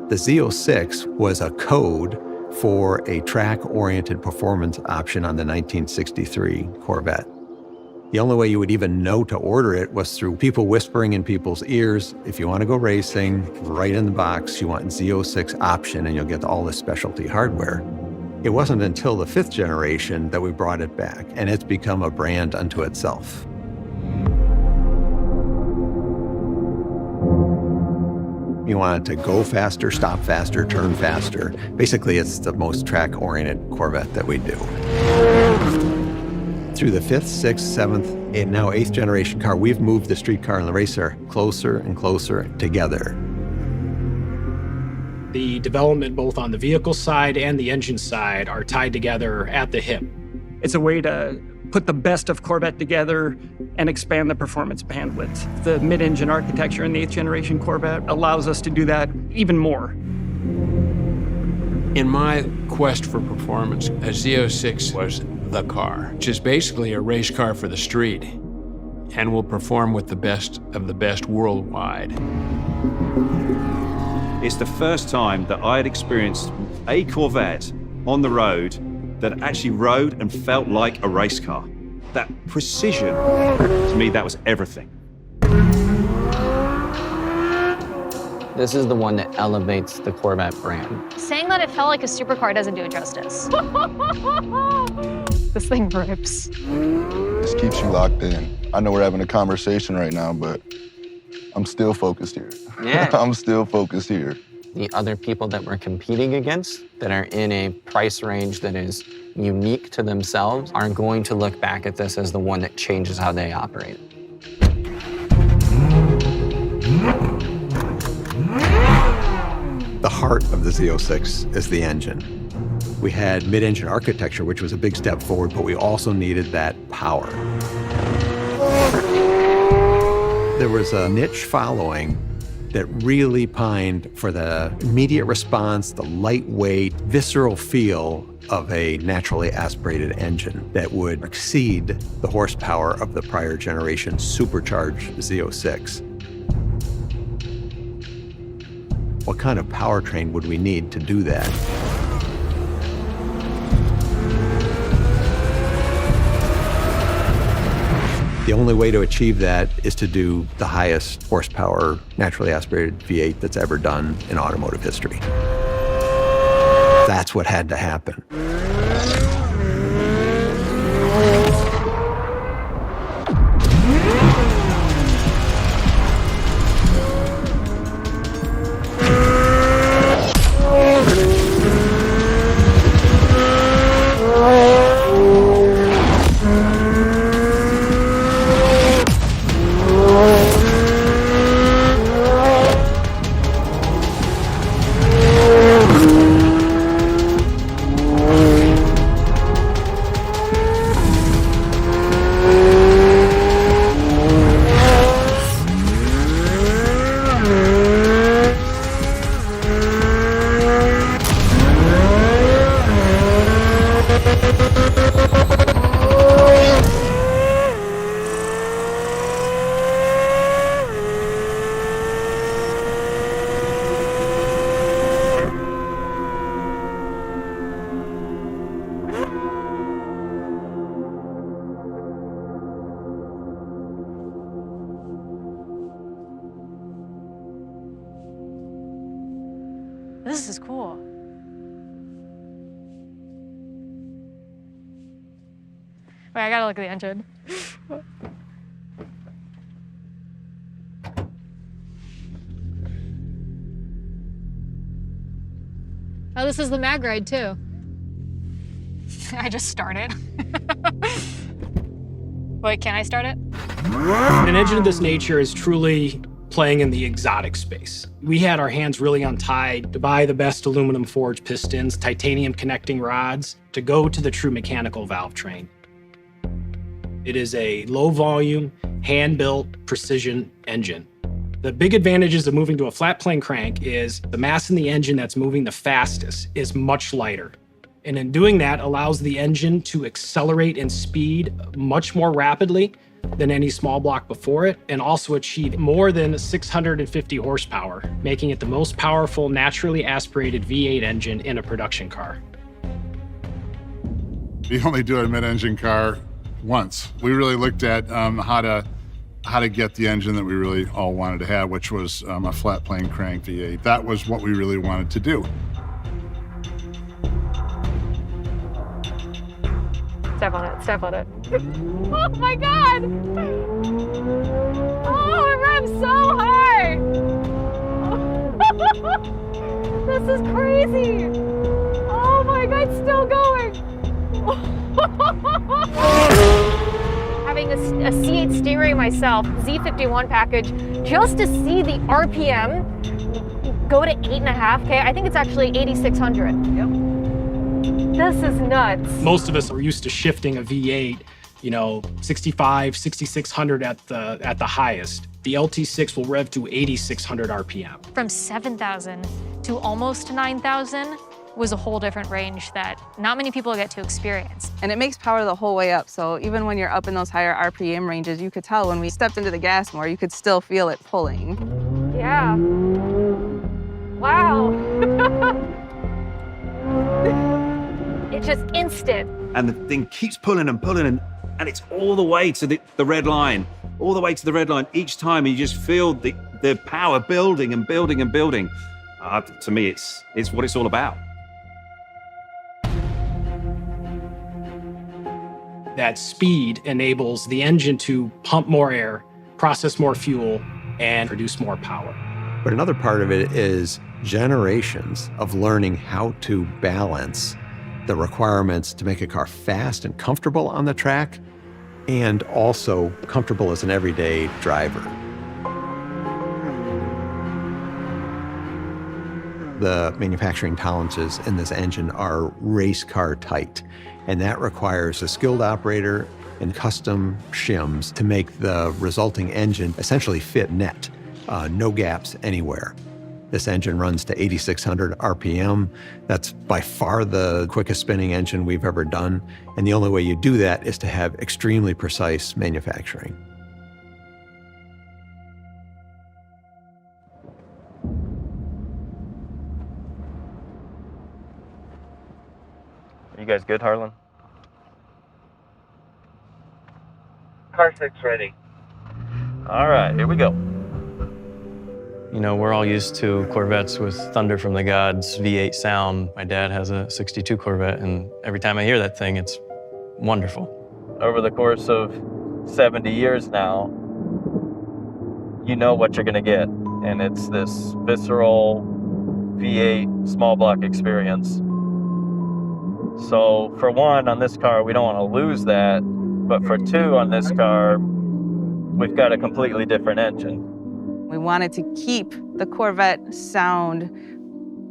The Z06 was a code for a track-oriented performance option on the 1963 Corvette. The only way you would even know to order it was through people whispering in people's ears, if you want to go racing, right in the box, you want Z06 option and you'll get all this specialty hardware. It wasn't until the 5th generation that we brought it back, and it's become a brand unto itself. You want it to go faster, stop faster, turn faster. Basically, it's the most track-oriented Corvette that we do. Through the 5th, 6th, 7th, and now 8th generation car, we've moved the street car and the racer closer and closer together. The development both on the vehicle side and the engine side are tied together at the hip. It's a way to put the best of Corvette together and expand the performance bandwidth. The mid-engine architecture in the 8th generation Corvette allows us to do that even more. In my quest for performance, a Z06 was the car, which is basically a race car for the street and will perform with the best of the best worldwide. It's the first time that I had experienced a Corvette on the road that actually rode and felt like a race car. That precision, to me, that was everything. This is the one that elevates the Corvette brand. Saying that it felt like a supercar doesn't do it justice. This thing rips. This keeps you locked in. I know we're having a conversation right now, but I'm still focused here. Yeah. I'm still focused here. The other people that we're competing against that are in a price range that is unique to themselves are going to look back at this as the one that changes how they operate. The heart of the Z06 is the engine. We had mid-engine architecture, which was a big step forward, but we also needed that power. There was a niche following that really pined for the immediate response, the lightweight, visceral feel of a naturally aspirated engine that would exceed the horsepower of the prior generation supercharged Z06. What kind of powertrain would we need to do that? The only way to achieve that is to do the highest horsepower naturally aspirated V8 that's ever done in automotive history. That's what had to happen. This is cool. Wait, I gotta look at the engine. Oh, this is the mag ride too. I just started. Wait, can I start it? An engine of this nature is truly playing in the exotic space. We had our hands really untied to buy the best aluminum forged pistons, titanium connecting rods, to go to the true mechanical valve train. It is a low volume, hand-built precision engine. The big advantages of moving to a flat plane crank is the mass in the engine that's moving the fastest is much lighter. And in doing that allows the engine to accelerate in speed much more rapidly than any small block before it, and also achieved more than 650 horsepower, making it the most powerful naturally aspirated V8 engine in a production car. We only do a mid-engine car once. We really looked at how to get the engine that we really all wanted to have, which was a flat plane crank V8. That was what we really wanted to do. Step on it, step on it. Oh my God! Oh, it revs so high! This is crazy! Oh my God, it's still going! Having a C8 steering myself, Z51 package, just to see the RPM go to 8.5K, I think it's actually 8,600. Yep. This is nuts. Most of us are used to shifting a V8, 65, 6,600 at the highest. The LT6 will rev to 8,600 RPM. From 7,000 to almost 9,000 was a whole different range that not many people get to experience. And it makes power the whole way up. So even when you're up in those higher RPM ranges, you could tell when we stepped into the gas more, you could still feel it pulling. Yeah. Wow. It's just instant. And the thing keeps pulling and pulling, and it's all the way to the red line, all the way to the red line each time. And you just feel the power building and building and building. To me, it's what it's all about. That speed enables the engine to pump more air, process more fuel, and produce more power. But another part of it is generations of learning how to balance the requirements to make a car fast and comfortable on the track, and also comfortable as an everyday driver. The manufacturing tolerances in this engine are race car tight, and that requires a skilled operator and custom shims to make the resulting engine essentially fit net, no gaps anywhere. This engine runs to 8,600 RPM. That's by far the quickest spinning engine we've ever done, and the only way you do that is to have extremely precise manufacturing. Are you guys good, Harlan? Car 6 ready. All right, here we go. We're all used to Corvettes with thunder from the gods, V8 sound. My dad has a 62 Corvette, and every time I hear that thing, it's wonderful. Over the course of 70 years now, you know what you're gonna get, and it's this visceral V8 small block experience. So for one, on this car, we don't want to lose that, but for two, on this car, we've got a completely different engine. We wanted to keep the Corvette sound,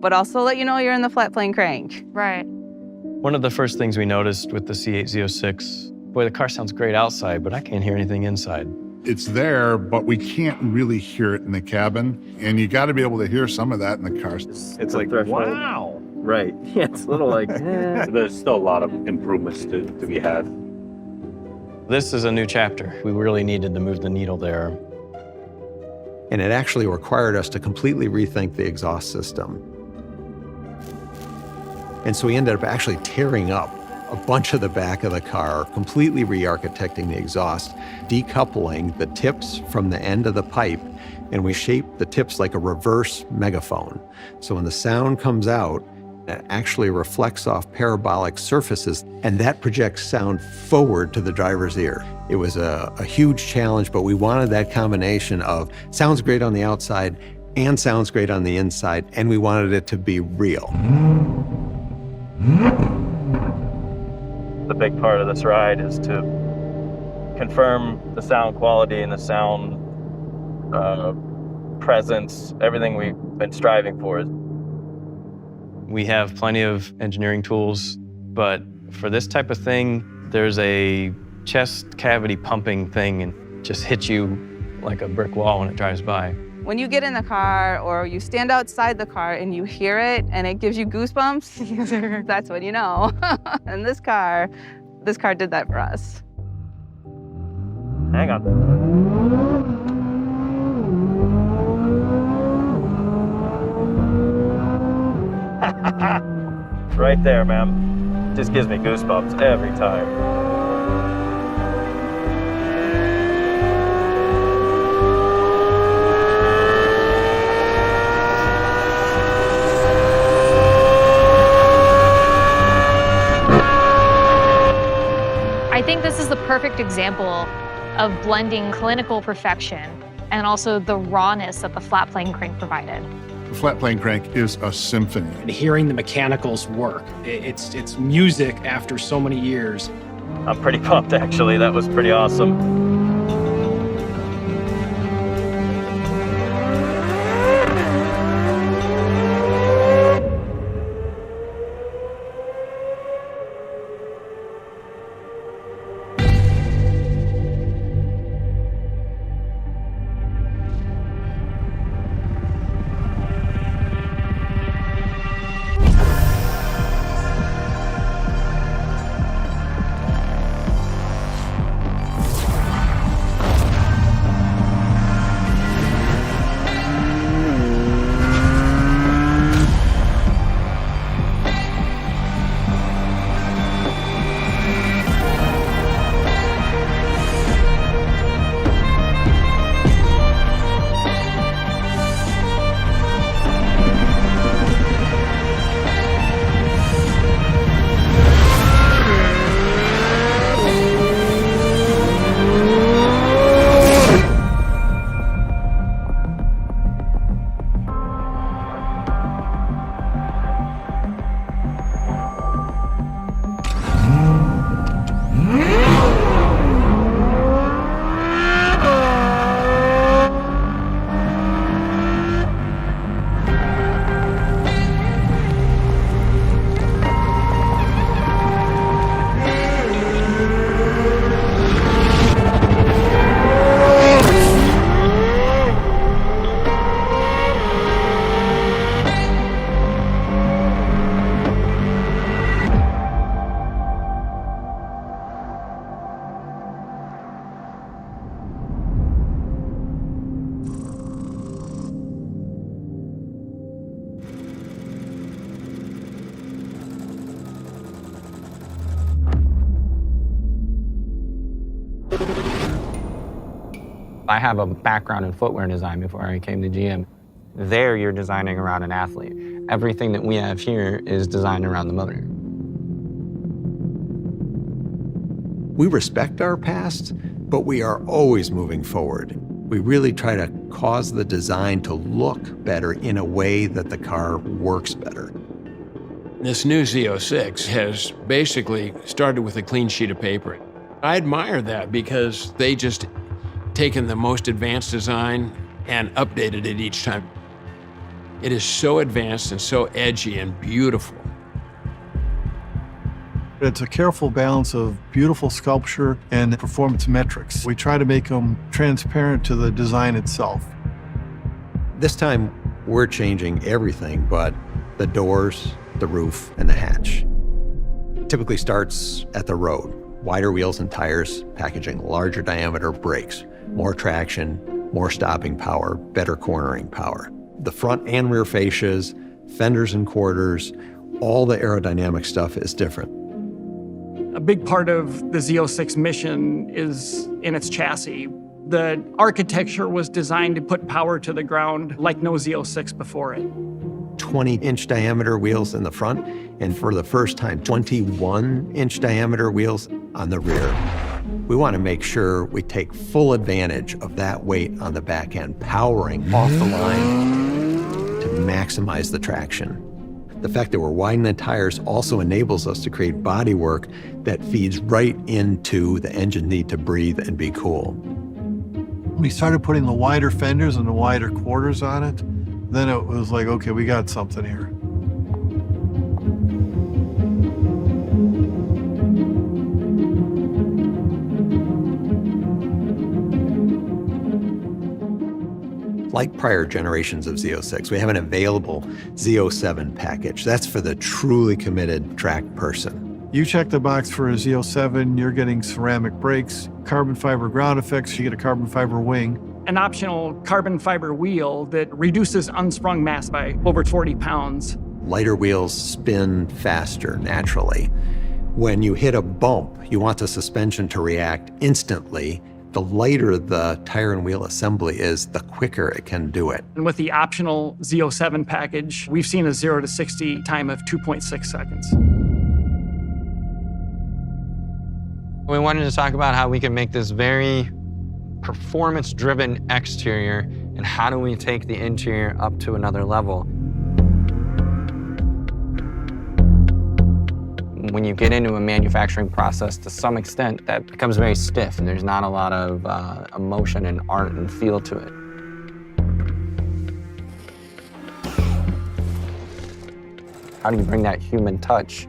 but also let you know you're in the flat plane crank. Right. One of the first things we noticed with the C8 Z06, boy, the car sounds great outside, but I can't hear anything inside. It's there, but we can't really hear it in the cabin, and you got to be able to hear some of that in the car. It's like, wow. Right. Yeah, it's a little like, There's still a lot of improvements to be had. This is a new chapter. We really needed to move the needle there. And it actually required us to completely rethink the exhaust system. And so we ended up actually tearing up a bunch of the back of the car, completely re-architecting the exhaust, decoupling the tips from the end of the pipe, and we shaped the tips like a reverse megaphone. So when the sound comes out, it actually reflects off parabolic surfaces, and that projects sound forward to the driver's ear. It was a huge challenge, but we wanted that combination of sounds great on the outside and sounds great on the inside, and we wanted it to be real. The big part of this ride is to confirm the sound quality and the sound presence, everything we've been striving for. We have plenty of engineering tools, but for this type of thing, there's a chest cavity pumping thing and just hits you like a brick wall when it drives by. When you get in the car or you stand outside the car and you hear it and it gives you goosebumps, that's when you know. And this car did that for us. hang on. Right there, man. Just gives me goosebumps every time. I think this is the perfect example of blending clinical perfection and also the rawness that the flat plane crank provided. The flat plane crank is a symphony. And hearing the mechanicals work, it's music after so many years. I'm pretty pumped, actually. That was pretty awesome. I have a background in footwear design before I came to GM. There, you're designing around an athlete. Everything that we have here is designed around the motor. We respect our past, but we are always moving forward. We really try to cause the design to look better in a way that the car works better. This new Z06 has basically started with a clean sheet of paper. I admire that because they just taken the most advanced design and updated it each time. It is so advanced and so edgy and beautiful. It's a careful balance of beautiful sculpture and performance metrics. We try to make them transparent to the design itself. This time, we're changing everything but the doors, the roof, and the hatch. It typically starts at the road. Wider wheels and tires, packaging larger diameter brakes, more traction, more stopping power, better cornering power. The front and rear fascias, fenders and quarters, all the aerodynamic stuff is different. A big part of the Z06 mission is in its chassis. The architecture was designed to put power to the ground like no Z06 before it. 20-inch diameter wheels in the front, and for the first time, 21-inch diameter wheels on the rear. We want to make sure we take full advantage of that weight on the back end, powering off the line to maximize the traction. The fact that we're widening the tires also enables us to create bodywork that feeds right into the engine's need to breathe and be cool. We started putting the wider fenders and the wider quarters on it. Then it was like, okay, we got something here. Like prior generations of Z06, we have an available Z07 package. That's for the truly committed track person. You check the box for a Z07, you're getting ceramic brakes, carbon fiber ground effects, you get a carbon fiber wing. An optional carbon fiber wheel that reduces unsprung mass by over 40 pounds. Lighter wheels spin faster naturally. When you hit a bump, you want the suspension to react instantly. The lighter the tire and wheel assembly is, the quicker it can do it. And with the optional Z07 package, we've seen a 0 to 60 time of 2.6 seconds. We wanted to talk about how we can make this very performance-driven exterior, and how do we take the interior up to another level. When you get into a manufacturing process, to some extent, that becomes very stiff, and there's not a lot of emotion and art and feel to it. How do you bring that human touch?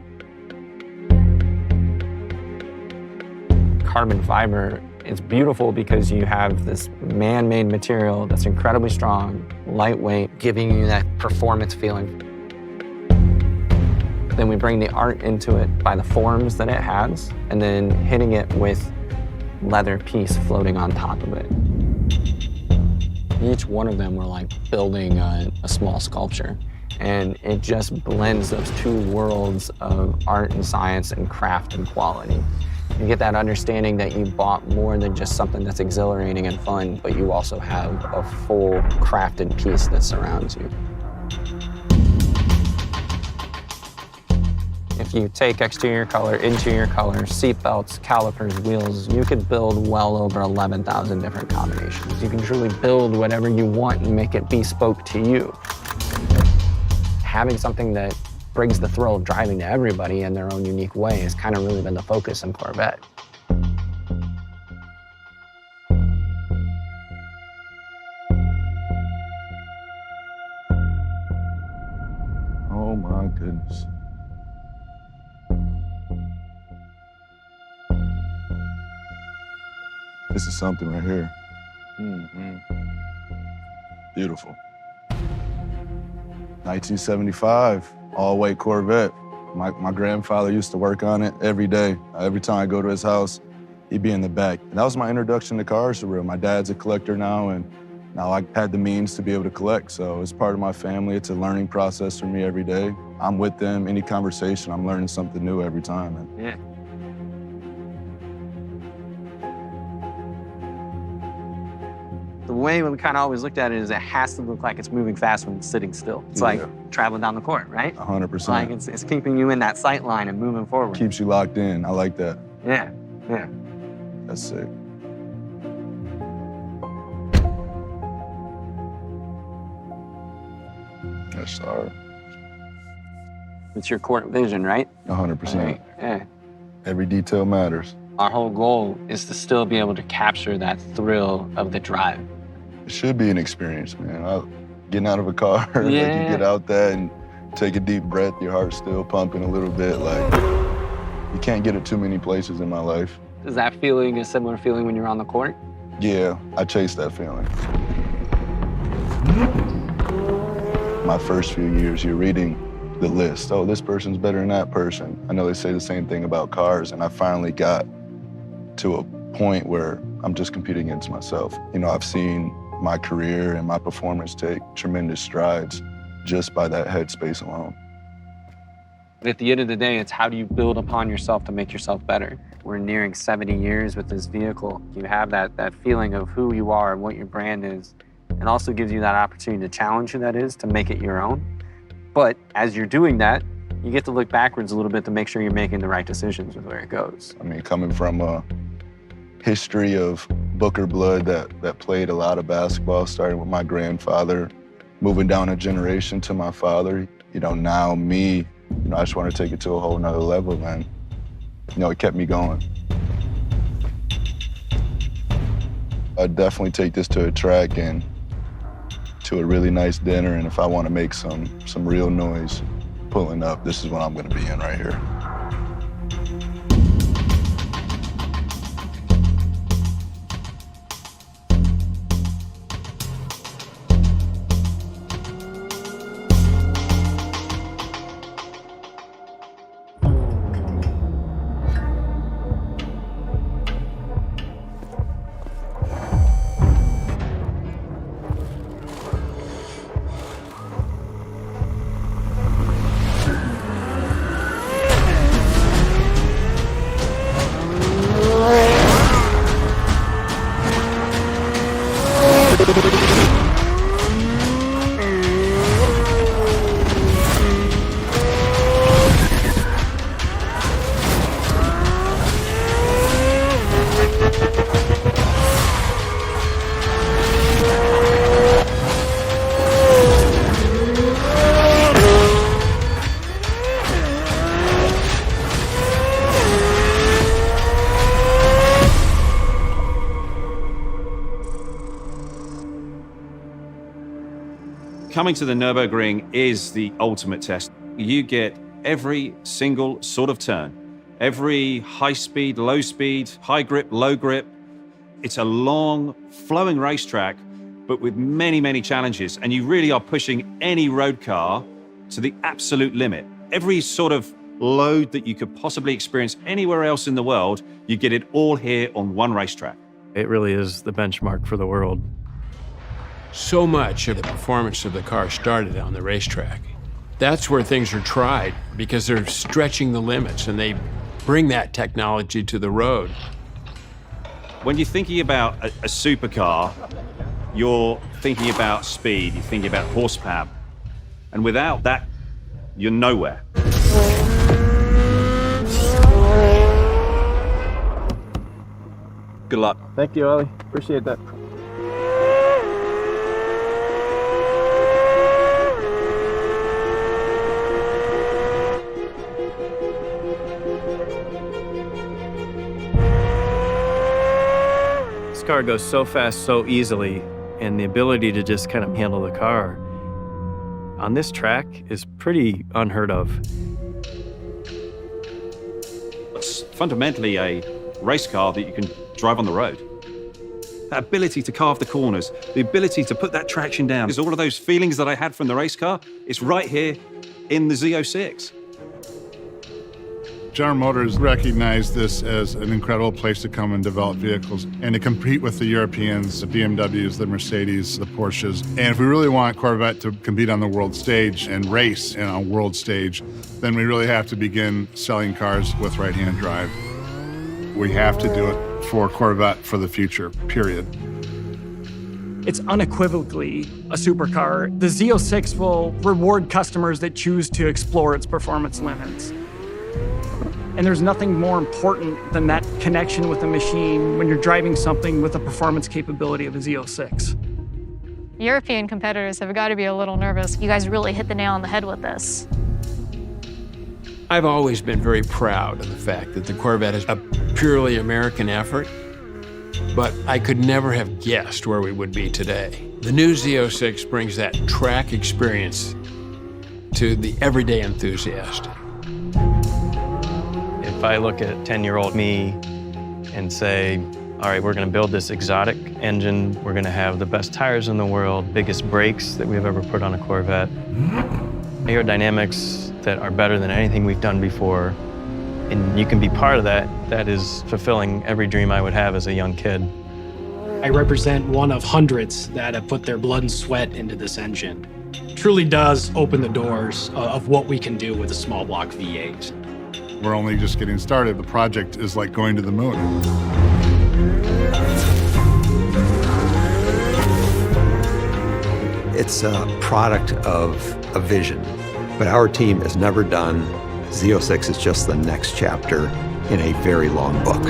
Carbon fiber, it's beautiful because you have this man-made material that's incredibly strong, lightweight, giving you that performance feeling. Then we bring the art into it by the forms that it has, and then hitting it with leather piece floating on top of it. Each one of them were like building a small sculpture, and it just blends those two worlds of art and science and craft and quality. You get that understanding that you bought more than just something that's exhilarating and fun, but you also have a full crafted piece that surrounds you. If you take exterior color, interior color, seat belts, calipers, wheels, you could build well over 11,000 different combinations. You can truly build whatever you want and make it bespoke to you. Having something that brings the thrill of driving to everybody in their own unique way has kind of really been the focus in Corvette. Oh my goodness. This is something right here. Beautiful. 1975, all-white Corvette. My grandfather used to work on it every day. Every time I go to his house, he'd be in the back. And that was my introduction to cars for real. My dad's a collector now, and now I had the means to be able to collect. So it's part of my family. It's a learning process for me every day. I'm with them. Any conversation, I'm learning something new every time. And yeah. The way we kind of always looked at it is it has to look like it's moving fast when it's sitting still. It's like traveling down the court, right? 100%. Like it's keeping you in that sight line and moving forward. Keeps you locked in. I like that. Yeah, yeah. That's sick. Yes, sir. It's your court vision, right? 100%. Right. Yeah. Every detail matters. Our whole goal is to still be able to capture that thrill of the drive. It should be an experience, man. Getting out of a car, like you get out there and take a deep breath, your heart's still pumping a little bit. Like, you can't get it too many places in my life. Is that feeling a similar feeling when you're on the court? Yeah, I chase that feeling. My first few years, you're reading the list. Oh, this person's better than that person. I know they say the same thing about cars, and I finally got to a point where I'm just competing against myself. You know, I've seen my career and my performance take tremendous strides just by that headspace alone. At the end of the day, it's how do you build upon yourself to make yourself better? We're nearing 70 years with this vehicle. You have that feeling of who you are and what your brand is. It also gives you that opportunity to challenge who that is, to make it your own. But as you're doing that, you get to look backwards a little bit to make sure you're making the right decisions with where it goes. I mean, coming from a history of Booker blood that played a lot of basketball, starting with my grandfather, moving down a generation to my father, you know, now me, you know, I just want to take it to a whole nother level, man. You know, it kept me going. I'd definitely take this to a track and to a really nice dinner, and if I want to make some real noise pulling up, this is what I'm going to be in right here. Coming to the Nürburgring is the ultimate test. You get every single sort of turn, every high speed, low speed, high grip, low grip. It's a long, flowing racetrack, but with many, many challenges. And you really are pushing any road car to the absolute limit. Every sort of load that you could possibly experience anywhere else in the world, you get it all here on one racetrack. It really is the benchmark for the world. So much of the performance of the car started on the racetrack. That's where things are tried because they're stretching the limits and they bring that technology to the road. When you're thinking about a supercar, you're thinking about speed, you're thinking about horsepower. And without that, you're nowhere. Good luck. Thank you, Ollie. Appreciate that. This car goes so fast, so easily, and the ability to just kind of handle the car on this track is pretty unheard of. It's fundamentally a race car that you can drive on the road. That ability to carve the corners, the ability to put that traction down, is all of those feelings that I had from the race car. It's right here in the Z06. General Motors recognized this as an incredible place to come and develop vehicles and to compete with the Europeans, the BMWs, the Mercedes, the Porsches. And if we really want Corvette to compete on the world stage and race on a world stage, then we really have to begin selling cars with right-hand drive. We have to do it for Corvette for the future, period. It's unequivocally a supercar. The Z06 will reward customers that choose to explore its performance limits. And there's nothing more important than that connection with the machine when you're driving something with the performance capability of a Z06. European competitors have got to be a little nervous. You guys really hit the nail on the head with this. I've always been very proud of the fact that the Corvette is a purely American effort, but I could never have guessed where we would be today. The new Z06 brings that track experience to the everyday enthusiast. If I look at 10-year-old me and say, all right, we're gonna build this exotic engine, we're gonna have the best tires in the world, biggest brakes that we've ever put on a Corvette, aerodynamics that are better than anything we've done before, and you can be part of that, that is fulfilling every dream I would have as a young kid. I represent one of hundreds that have put their blood and sweat into this engine. It truly does open the doors of what we can do with a small block V8. We're only just getting started. The project is like going to the moon. It's a product of a vision, but our team is never done. Z06 is just the next chapter in a very long book.